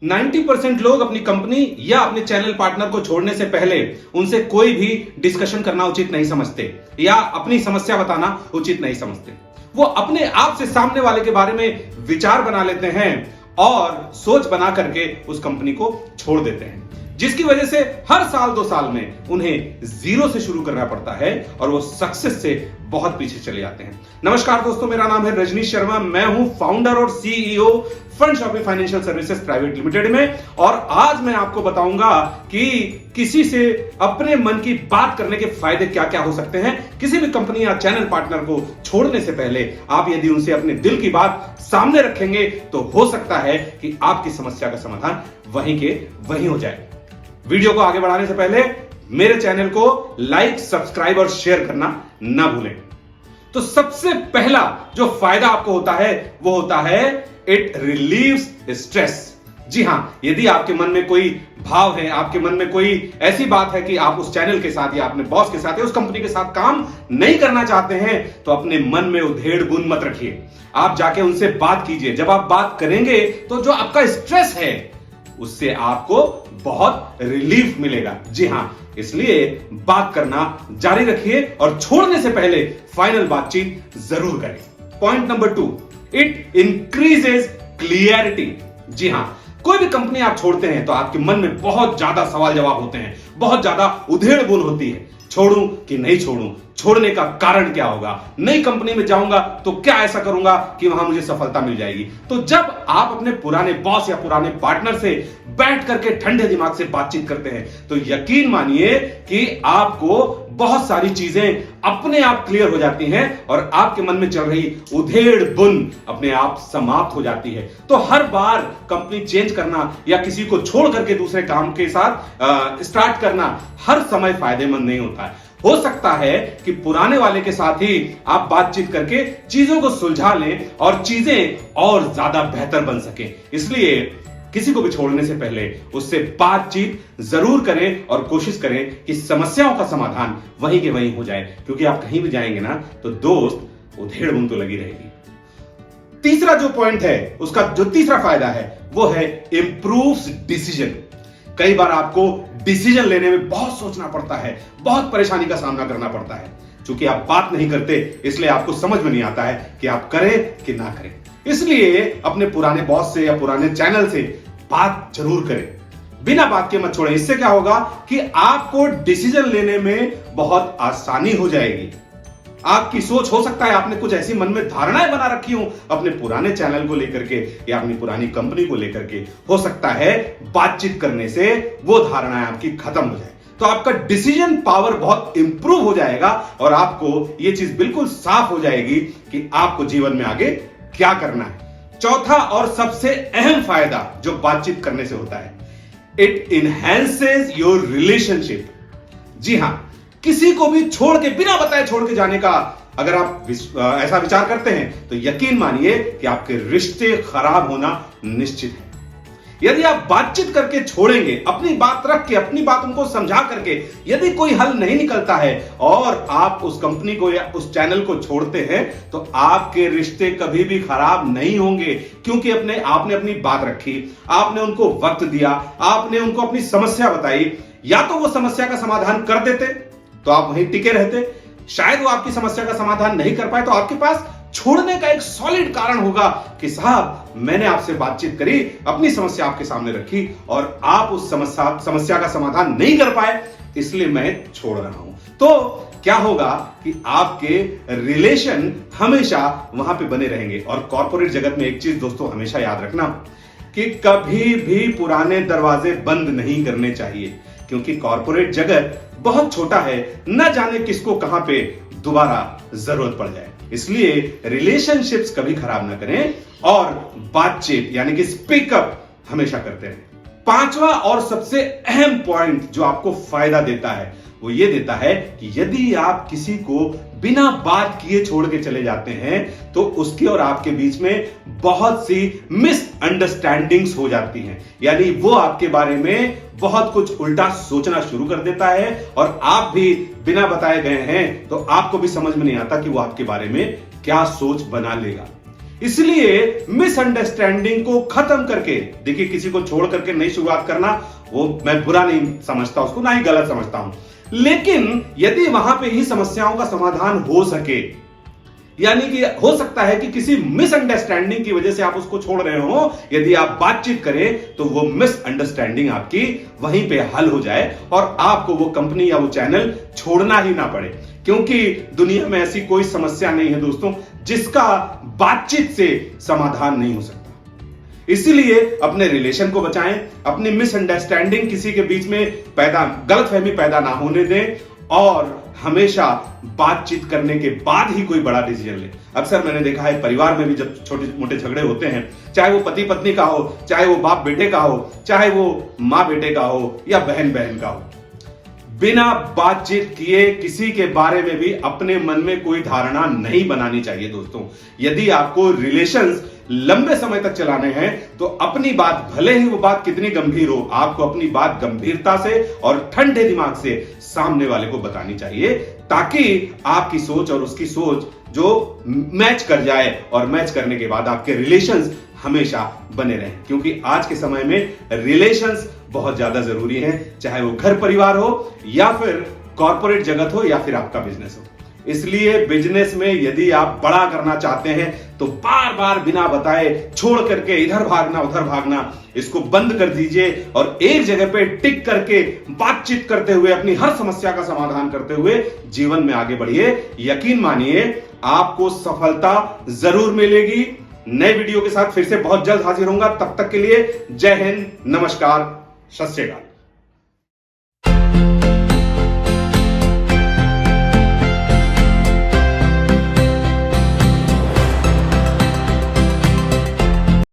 90% लोग अपनी कंपनी या अपने चैनल पार्टनर को छोड़ने से पहले उनसे कोई भी डिस्कशन करना उचित नहीं समझते या अपनी समस्या बताना उचित नहीं समझते। वो अपने आप से सामने वाले के बारे में विचार बना लेते हैं और सोच बना करके उस कंपनी को छोड़ देते हैं, जिसकी वजह से हर साल 2 साल में उन्हें जीरो से शुरू करना पड़ता है और वो सक्सेस से बहुत पीछे चले जाते हैं। नमस्कार दोस्तों, मेरा नाम है रजनीश शर्मा। मैं हूं फाउंडर और CEO Fundshoppe financial services private limited में, और आज मैं आपको बताऊंगा कि किसी से अपने मन की बात करने के फायदे क्या क्या हो सकते हैं। किसी भी कंपनी या चैनल पार्टनर को छोड़ने से पहले आप यदि उनसे अपने दिल की बात सामने रखेंगे तो हो सकता है कि आपकी समस्या का समाधान वहीं के वहीं हो जाए। वीडियो को आगे बढ़ाने से पहले मेरे चैनल को लाइक, सब्सक्राइब और शेयर करना ना भूलें। तो सबसे पहला जो फायदा आपको होता है वो होता है इट रिलीव्स स्ट्रेस। जी हां, यदि आपके मन में कोई भाव है, आपके मन में कोई ऐसी बात है कि आप उस चैनल के साथ या अपने बॉस के साथ या उस कंपनी के साथ काम नहीं करना चाहते हैं, तो अपने मन में उधेड़ बुन मत रखिए। आप जाके उनसे बात कीजिए। जब आप बात करेंगे तो जो आपका स्ट्रेस है उससे आपको बहुत रिलीफ मिलेगा। जी हां, इसलिए बात करना जारी रखिए और छोड़ने से पहले फाइनल बातचीत जरूर करें। Point number 2, it increases clarity. जी हां, कोई भी कंपनी आप छोड़ते हैं तो आपके मन में बहुत ज्यादा सवाल जवाब होते हैं, बहुत ज्यादा उधेड़ बुन होती है। छोड़ूं कि नहीं छोड़ूं, छोड़ने का कारण क्या होगा, नई कंपनी में जाऊंगा तो क्या ऐसा करूंगा कि वहां मुझे सफलता मिल जाएगी। तो जब आप अपने पुराने बॉस या पुराने पार्टनर से बैठ करके ठंडे दिमाग से बातचीत करते हैं तो यकीन मानिए कि आपको बहुत सारी चीजें अपने आप क्लियर हो जाती हैं और आपके मन में चल रही उधेड़ बुन अपने आप समाप्त हो जाती है। तो हर बार कंपनी चेंज करना या किसी को छोड़ करके दूसरे काम के साथ स्टार्ट करना हर समय फायदेमंद नहीं होता है। हो सकता है कि पुराने वाले के साथ ही आप बातचीत करके चीजों को सुलझा लें और चीजें और ज्यादा बेहतर बन सके। इसलिए किसी को भी छोड़ने से पहले उससे बातचीत जरूर करें और कोशिश करें कि समस्याओं का समाधान वहीं के वहीं हो जाए, क्योंकि आप कहीं भी जाएंगे ना तो दोस्त उधेड़ बुन तो लगी रहेगी। तीसरा जो पॉइंट है, उसका जो तीसरा फायदा है वो है इंप्रूव्स डिसीजन। कई बार आपको डिसीजन लेने में बहुत सोचना पड़ता है, बहुत परेशानी का सामना करना पड़ता है। क्योंकि आप बात नहीं करते इसलिए आपको समझ में नहीं आता है कि आप करें कि ना करें। इसलिए अपने पुराने बॉस से या पुराने चैनल से बात जरूर करें, बिना बात के मत छोड़ें। इससे क्या होगा कि आपको डिसीजन लेने में बहुत आसानी हो जाएगी। आपकी सोच, हो सकता है आपने कुछ ऐसी मन में धारणाएं बना रखी हो अपने पुराने चैनल को लेकर के या अपनी पुरानी कंपनी को लेकर के, हो सकता है बातचीत करने से वो धारणाएं आपकी खत्म हो जाए। तो आपका डिसीजन पावर बहुत इंप्रूव हो जाएगा और आपको ये चीज बिल्कुल साफ हो जाएगी कि आपको जीवन में आगे क्या करना है। चौथा और सबसे अहम फायदा जो बातचीत करने से होता है, इट इनहैंसेस योर रिलेशनशिप। जी हां, किसी को भी छोड़ के, बिना बताए छोड़ के जाने का अगर आप ऐसा विचार करते हैं तो यकीन मानिए कि आपके रिश्ते खराब होना निश्चित है। यदि आप बातचीत करके छोड़ेंगे, अपनी बात रख के, अपनी बात उनको समझा करके, यदि कोई हल नहीं निकलता है और आप उस कंपनी को या उस चैनल को छोड़ते हैं तो आपके रिश्ते कभी भी खराब नहीं होंगे, क्योंकि आपने अपनी बात रखी, आपने उनको वक्त दिया, आपने उनको अपनी समस्या बताई। या तो वो समस्या का समाधान कर देते तो आप वहीं टिके रहते, शायद वो आपकी समस्या का समाधान नहीं कर पाए तो आपके पास छोड़ने का एक सॉलिड कारण होगा कि साहब, मैंने आपसे बातचीत करी, अपनी समस्या आपके सामने रखी और आप उस समस्या का समाधान नहीं कर पाए, इसलिए मैं छोड़ रहा हूं। तो क्या होगा कि आपके रिलेशन हमेशा वहां पे बने रहेंगे। और कॉर्पोरेट जगत में एक चीज दोस्तों हमेशा याद रखना कि कभी भी पुराने दरवाजे बंद नहीं करने चाहिए, क्योंकि कॉर्पोरेट जगत बहुत छोटा है, न जाने किसको कहां पे दोबारा जरूरत पड़ जाए। इसलिए रिलेशनशिप्स कभी खराब ना करें और बातचीत यानी कि स्पीकअप हमेशा करते रहें। पांचवा और सबसे अहम पॉइंट जो आपको फायदा देता है वो ये देता है कि यदि आप किसी को बिना बात किए छोड़ के चले जाते हैं तो उसके और आपके बीच में बहुत सी मिसअंडरस्टैंडिंग्स हो जाती हैं। यानी वो आपके बारे में बहुत कुछ उल्टा सोचना शुरू कर देता है और आप भी बिना बताए गए हैं तो आपको भी समझ में नहीं आता कि वो आपके बारे में क्या सोच बना लेगा। इसलिए मिसअंडरस्टैंडिंग को खत्म करके, देखिए किसी को छोड़ करके नई शुरुआत करना वो मैं बुरा नहीं समझता उसको, ना ही गलत समझता हूं, लेकिन यदि वहां पे ही समस्याओं का समाधान हो सके, यानी कि हो सकता है कि किसी मिसअंडरस्टैंडिंग की वजह से आप उसको छोड़ रहे हो, यदि आप बातचीत करें तो वो मिसअंडरस्टैंडिंग आपकी वहीं पे हल हो जाए और आपको वो कंपनी या वो चैनल छोड़ना ही ना पड़े। क्योंकि दुनिया में ऐसी कोई समस्या नहीं है दोस्तों जिसका बातचीत से समाधान नहीं हो सकता। इसीलिए अपने रिलेशन को बचाएं, अपनी मिसअंडरस्टैंडिंग किसी के बीच में गलतफहमी पैदा ना होने दें और हमेशा बातचीत करने के बाद ही कोई बड़ा डिसीजन ले। अक्सर मैंने देखा है परिवार में भी जब छोटे मोटे झगड़े होते हैं, चाहे वो पति पत्नी का हो, चाहे वो बाप बेटे का हो, चाहे वो मां बेटे का हो या बहन बहन का हो, बिना बातचीत किए किसी के बारे में भी अपने मन में कोई धारणा नहीं बनानी चाहिए दोस्तों। यदि आपको रिलेशंस लंबे समय तक चलाने हैं तो अपनी बात, भले ही वो बात कितनी गंभीर हो, आपको अपनी बात गंभीरता से और ठंडे दिमाग से सामने वाले को बतानी चाहिए, ताकि आपकी सोच और उसकी सोच जो मैच कर जाए और मैच करने के बाद आपके रिलेशंस हमेशा बने रहें। क्योंकि आज के समय में रिलेशंस बहुत ज्यादा जरूरी है, चाहे वो घर परिवार हो या फिर कॉर्पोरेट जगत हो या फिर आपका बिजनेस हो। इसलिए बिजनेस में यदि आप बड़ा करना चाहते हैं तो बार बार बिना बताए छोड़ करके इधर भागना उधर भागना, इसको बंद कर दीजिए और एक जगह पे टिक करके बातचीत करते हुए, अपनी हर समस्या का समाधान करते हुए जीवन में आगे बढ़िए। यकीन मानिए आपको सफलता जरूर मिलेगी। नए वीडियो के साथ फिर से बहुत जल्द हाजिर होऊंगा। तब तक के लिए जय हिंद, नमस्कार, सत श्री अकाल।